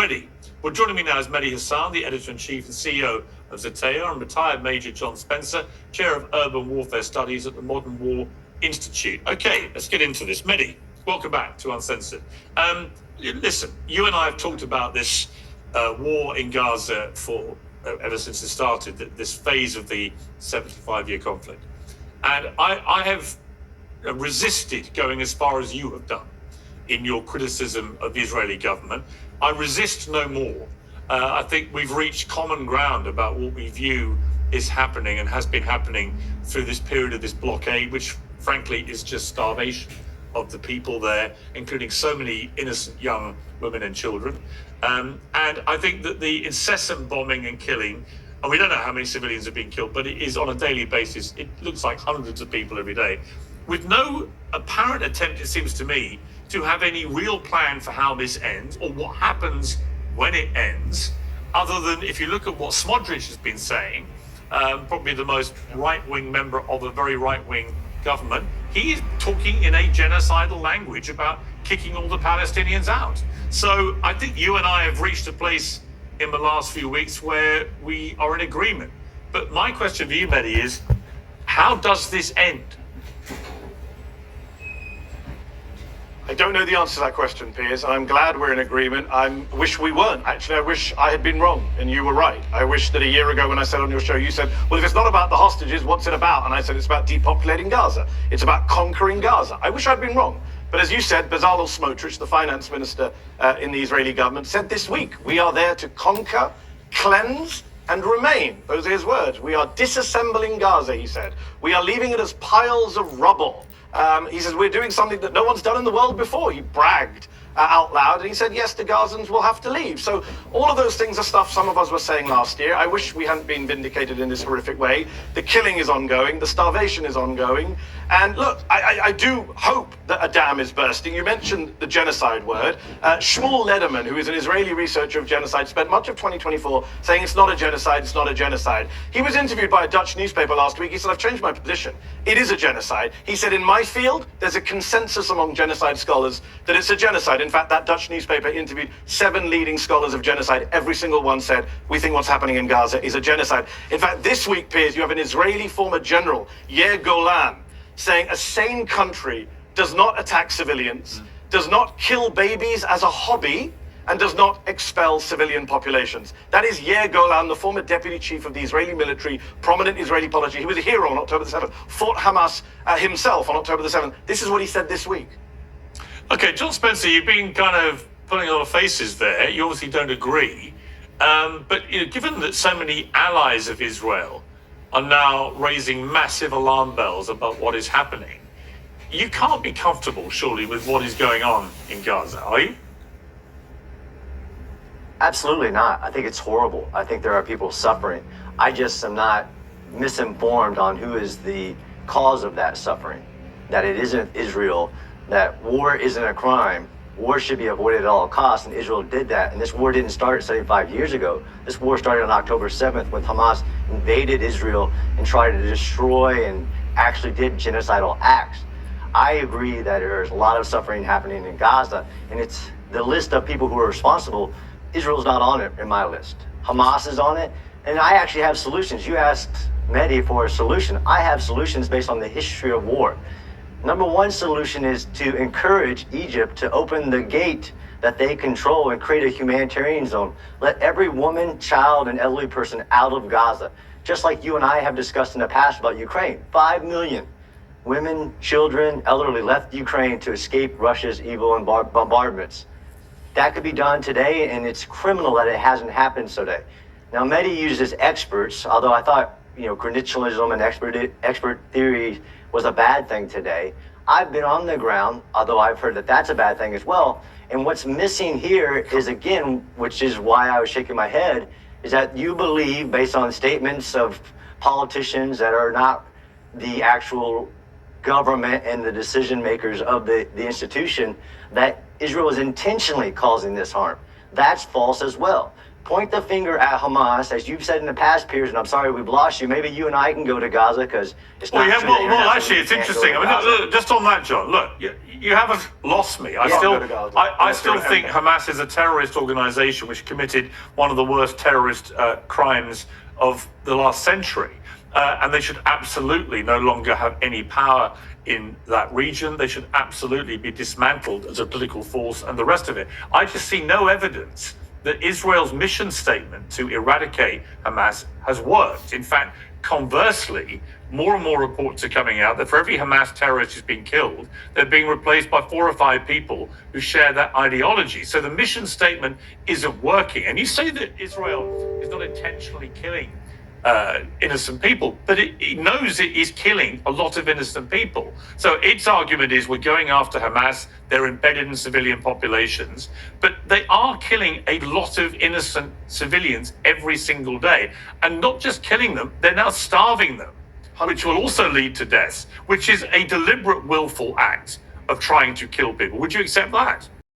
Mehdi. Well, joining me now is Mehdi Hasan, the editor-in-chief and CEO of Zatea, and retired Major John Spencer, chair of urban warfare studies at the Modern War Institute. Okay, let's get into this. Mehdi, welcome back to Uncensored. Listen, you and I have talked about this war in Gaza for ever since it started, this phase of the 75-year conflict. And I have resisted going as far as you have done in your criticism of the Israeli government. I resist no more. I think we've reached common ground about what we view is happening and has been happening through this period of this blockade, which frankly is just starvation of the people there, including so many innocent young women and children. And I think that the incessant bombing and killing, and we don't know how many civilians have been killed, but it is on a daily basis. It looks like hundreds of people every day, with no apparent attempt, it seems to me, to have any real plan for how this ends or what happens when it ends, other than if you look at what Smotrich has been saying, probably the most right-wing member of a very right-wing government, he is talking in a genocidal language about kicking all the Palestinians out. So I think you and I have reached a place in the last few weeks where we are in agreement. But my question for you, Mehdi, is how does this end? I don't know the answer to that question, Piers. I'm glad we're in agreement. I wish we weren't. Actually, I wish I had been wrong and you were right. I wish that a year ago when I said on your show, you said, well, if it's not about the hostages, what's it about? And I said, it's about depopulating Gaza. It's about conquering Gaza. I wish I'd been wrong. But as you said, Bezalel Smotrich, the finance minister in the Israeli government, said this week, we are there to conquer, cleanse, and remain. Those are his words. We are disassembling Gaza, he said. We are leaving it as piles of rubble. He says, we're doing something that no one's done in the world before. He bragged out loud, and he said, yes, the Gazans will have to leave. So all of those things are stuff some of us were saying last year. I wish we hadn't been vindicated in this horrific way. The killing is ongoing. The starvation is ongoing. And look, I do hope that a dam is bursting. You mentioned the genocide word. Shmuel Lederman, who is an Israeli researcher of genocide, spent much of 2024 saying it's not a genocide, it's not a genocide. He was interviewed by a Dutch newspaper last week. He said, I've changed my position. It is a genocide. He said, in my field, there's a consensus among genocide scholars that it's a genocide. In fact, that Dutch newspaper interviewed 7 leading scholars of genocide. Every single one said, we think what's happening in Gaza is a genocide. In fact, this week, Piers, you have an Israeli former general, Yair Golan, saying a sane country does not attack civilians, does not kill babies as a hobby, and does not expel civilian populations. That is Yair Golan, the former deputy chief of the Israeli military, prominent Israeli politician. He was a hero on October the 7th, fought Hamas himself on October the 7th. This is what he said this week. Okay, John Spencer, you've been kind of putting a lot of faces there. You obviously don't agree. But given that so many allies of Israel are now raising massive alarm bells about what is happening, you can't be comfortable, surely, with what is going on in Gaza, are you? Absolutely not. I think it's horrible. I think there are people suffering. I just am not misinformed on who is the cause of that suffering, that it isn't Israel, that war isn't a crime. War should be avoided at all costs, and Israel did that. And this war didn't start 75 years ago. This war started on October 7th when Hamas invaded Israel and tried to destroy and actually did genocidal acts. I agree that there's a lot of suffering happening in Gaza, and it's the list of people who are responsible. Israel's not on it in my list. Hamas is on it, and I actually have solutions. You asked Mehdi for a solution. I have solutions based on the history of war. Number one solution is to encourage Egypt to open the gate that they control and create a humanitarian zone. Let every woman, child, and elderly person out of Gaza. Just like you and I have discussed in the past about Ukraine. 5 million women, children, elderly left Ukraine to escape Russia's evil and bombardments. That could be done today, and it's criminal that it hasn't happened today. Now, Mehdi uses experts, although I thought, credentialism and expert theory was a bad thing today. I've been on the ground, although I've heard that that's a bad thing as well. And what's missing here is, again, which is why I was shaking my head, is that you believe, based on statements of politicians that are not the actual government and the decision makers of the institution, that Israel is intentionally causing this harm. That's false as well. point the finger at Hamas, as you've said in the past, Piers, and I'm sorry we've lost you. Maybe you and I can go to Gaza because it's not true that well, international actually, it's can't go interesting. to I mean, Gaza. look, just on that, John. Look, you haven't lost me. I still think Hamas is a terrorist organization which committed one of the worst terrorist crimes of the last century. And they should absolutely no longer have any power in that region. They should absolutely be dismantled as a political force and the rest of it. I just see no evidence that Israel's mission statement to eradicate Hamas has worked. In fact, conversely, more and more reports are coming out that for every Hamas terrorist who's been killed, they're being replaced by 4 or 5 people who share that ideology. So the mission statement isn't working. And you say that Israel is not intentionally killing innocent people, but it knows it is killing a lot of innocent people. So its argument is we're going after Hamas, they're embedded in civilian populations, but they are killing a lot of innocent civilians every single day. And not just killing them, they're now starving them, which will also lead to deaths, which is a deliberate, willful act of trying to kill people. Would you accept that?